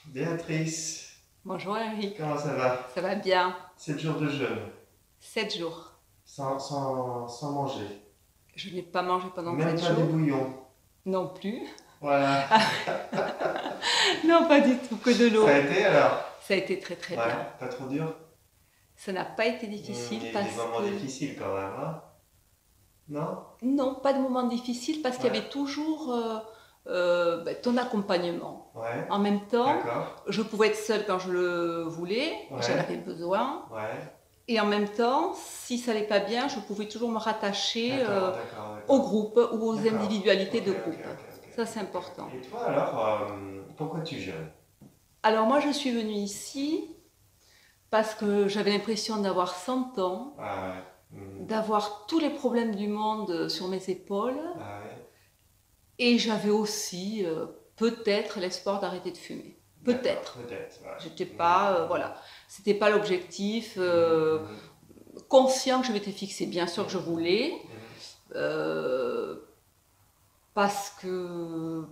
Béatrice, Bonjour Eric, comment ça va? ça va bien? 7 jours de jeûne, 7 jours. sans manger, Je n'ai pas mangé pendant même 7 pas des jours. bouillons. Non plus. Voilà. Non, pas du tout, que de l'eau. Ça a été alors? Ça a été très très Ouais, bien. pas trop dur? Ça n'a pas été Il difficile y a eu parce des moments que... difficiles quand même, hein? Non? Non, pas de moment difficile parce qu'il y Ouais. avait toujours ton accompagnement. Ouais, En même temps, d'accord. je pouvais être seule quand je le voulais, Ouais. j'en avais besoin. Ouais, Et en même temps, si ça n'allait pas bien, je pouvais toujours me rattacher d'accord. au groupe ou aux D'accord. individualités Ok, de ok, groupe. ok. Ça, c'est important. Et toi alors, pourquoi tu jeûnes? Alors moi, je suis venue ici parce que j'avais l'impression d'avoir 100 ans, Ah ouais. d'avoir tous les problèmes du monde sur mes épaules, Ah ouais. et j'avais aussi peut-être l'espoir d'arrêter de fumer. Peut-être. D'accord, peut-être. Ouais. J'étais pas, voilà, c'était pas l'objectif Mhm. conscient que je m'étais fixé. Bien sûr que je voulais, Mhm. parce que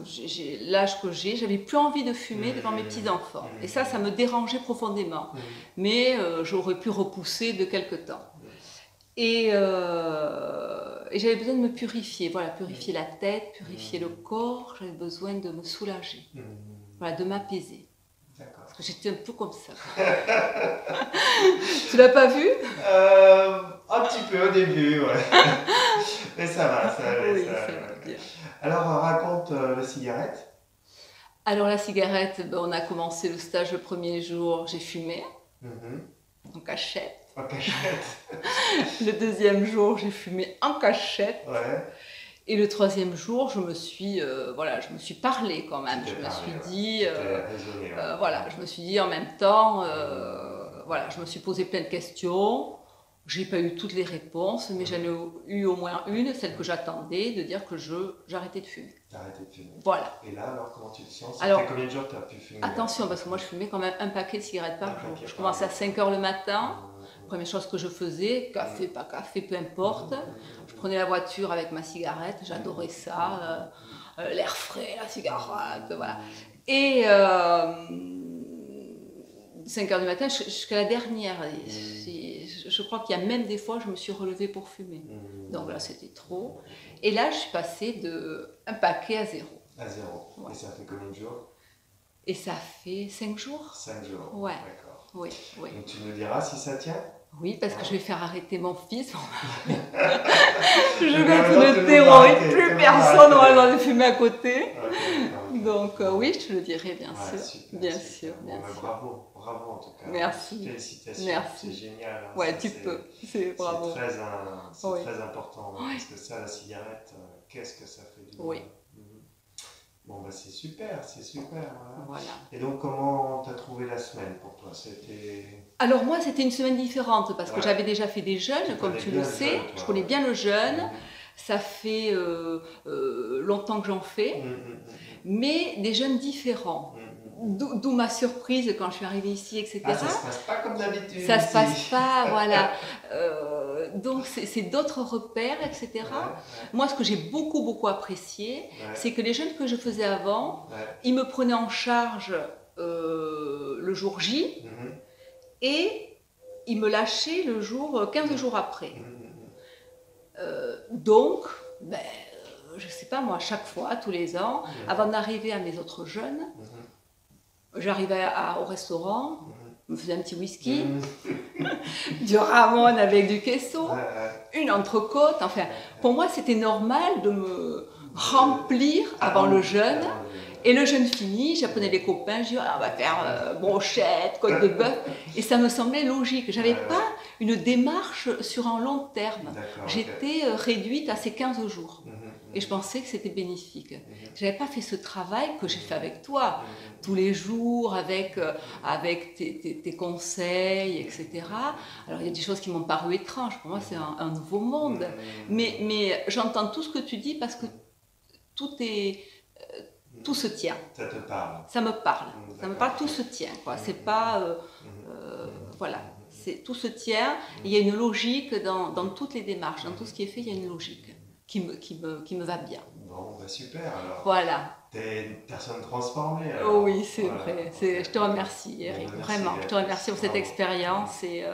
j'ai l'âge que j'ai, j'avais plus envie de fumer devant mes petits-enfants. Et ça me dérangeait profondément. Mais j'aurais pu repousser de quelque temps. Et j'avais besoin de me purifier, voilà, purifier la tête, purifier le corps, j'avais besoin de me soulager, voilà, de m'apaiser. D'accord. Parce que j'étais un peu comme ça. Tu l'as pas vu? Un petit peu au début, ouais. Mais ça va, ça va. Oui, Ça ça va. va bien. Alors, raconte la cigarette. Alors la cigarette, ben, on a commencé le stage le premier jour, j'ai fumé, en cachette. En cachette. Le deuxième jour, j'ai fumé en cachette. Ouais. Et le troisième jour, je me suis parlé quand même. Tu Je t'es me parlé, suis ouais. dit, Tu t'es raisonné, ouais. voilà, je me suis dit en même temps, voilà, je me suis posé plein de questions. J'ai pas eu toutes les réponses, mais j'en ai eu au moins une, celle que j'attendais, de dire que j'arrêtais de fumer. T'as arrêté de fumer. Voilà. Et là, alors, comment tu te sens? Ça Alors, fait combien de jours que tu as pu fumer? Attention, parce que moi je fumais quand même un paquet de cigarettes par jour. paquet Je par commençais à jour. 5 h le matin. Première chose que je faisais, café, pas café, peu importe. Je prenais la voiture avec ma cigarette, j'adorais ça, l'air frais, la cigarette, voilà. Et 5 h du matin jusqu'à la dernière. Je crois qu'il y a même des fois, je me suis relevée pour fumer. Donc là, c'était trop. Et là, je suis passée de un paquet à 0. À 0. Ouais. Et ça fait combien de jours? Et ça fait 5 jours. 5 jours. Ouais. D'accord. Oui, oui. Donc tu nous diras si ça tient? Oui, parce que je vais faire arrêter mon fils. Je Mais vais maintenant, le tu nous terroriser, arrêter, plus tu nous personne n'aura le arrêter. droit de fumer à côté. Ok. Donc oui, je te le dirai, bien Ouais, sûr. super, Bien super. sûr, Bon, bien bah, sûr. bravo, bravo en tout cas. Merci. Félicitations. Merci. C'est génial. Hein. Ouais, Ça, tu peux. C'est bravo. C'est Oui. très important. Oui. Parce que ça, la cigarette, qu'est-ce que ça fait du bien. Oui. Bon, bah c'est super, c'est super. Voilà. Voilà. Et donc, comment t'as trouvé la semaine pour toi? C'était... Alors moi, c'était une semaine différente parce que Ouais. j'avais déjà fait des jeûnes, Tu comme connais tu bien le le sais. jeûne, toi. Je connais bien le jeûne. Ça fait longtemps que j'en fais, mais des jeûnes différents. D'où ma surprise quand je suis arrivée ici, etc. Ah, ça se passe pas comme d'habitude. Ça se ici. passe pas, voilà. Donc c'est d'autres repères, etc. Ouais, ouais, Moi, ce que j'ai beaucoup apprécié, ouais. c'est que les jeûnes que je faisais avant, Ouais. ils me prenaient en charge le jour J et ils me lâchaient le jour 15 jours après. Donc, ben, je sais pas moi, chaque fois, tous les ans, avant d'arriver à mes autres jeûnes, j'arrivais au restaurant, je me faisais un petit whisky, du ramon avec du queso, une entrecôte. Enfin, pour moi, c'était normal de me remplir avant le jeûne. Et le jeûne fini, j'apprenais les copains, je disais on va faire brochette, côte de bœuf. Et ça me semblait logique. J'avais pas une démarche sur un long terme. J'étais réduite à ces 15 jours. Et je pensais que c'était bénéfique. Je n'avais pas fait ce travail que j'ai fait avec toi, tous les jours, avec tes conseils, etc. Alors il y a des choses qui m'ont paru étranges. Pour moi, c'est un nouveau monde. Mais j'entends tout ce que tu dis parce que tout se tient. Ça te parle. Ça me parle. Ça me parle, tout se tient. C'est pas... voilà. Tout se tient. Il y a une logique dans toutes les démarches. Dans tout ce qui est fait, il y a une logique. qui me va bien. Bon, bah super alors. Voilà. T'es une personne transformée Oh alors. oui, c'est Voilà. vrai. Ok. Je te remercie, Eric. Bon, bah, merci, Vraiment, je te remercie pour cette bravo. expérience et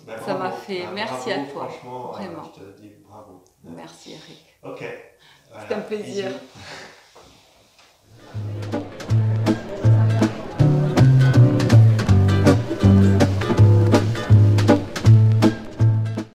Bah, ça m'a bravo. fait. Bah, Merci bravo, à toi. Franchement, Vraiment. je te dis bravo. Merci, Eric. Ok. Voilà. C'est un plaisir. Bisous.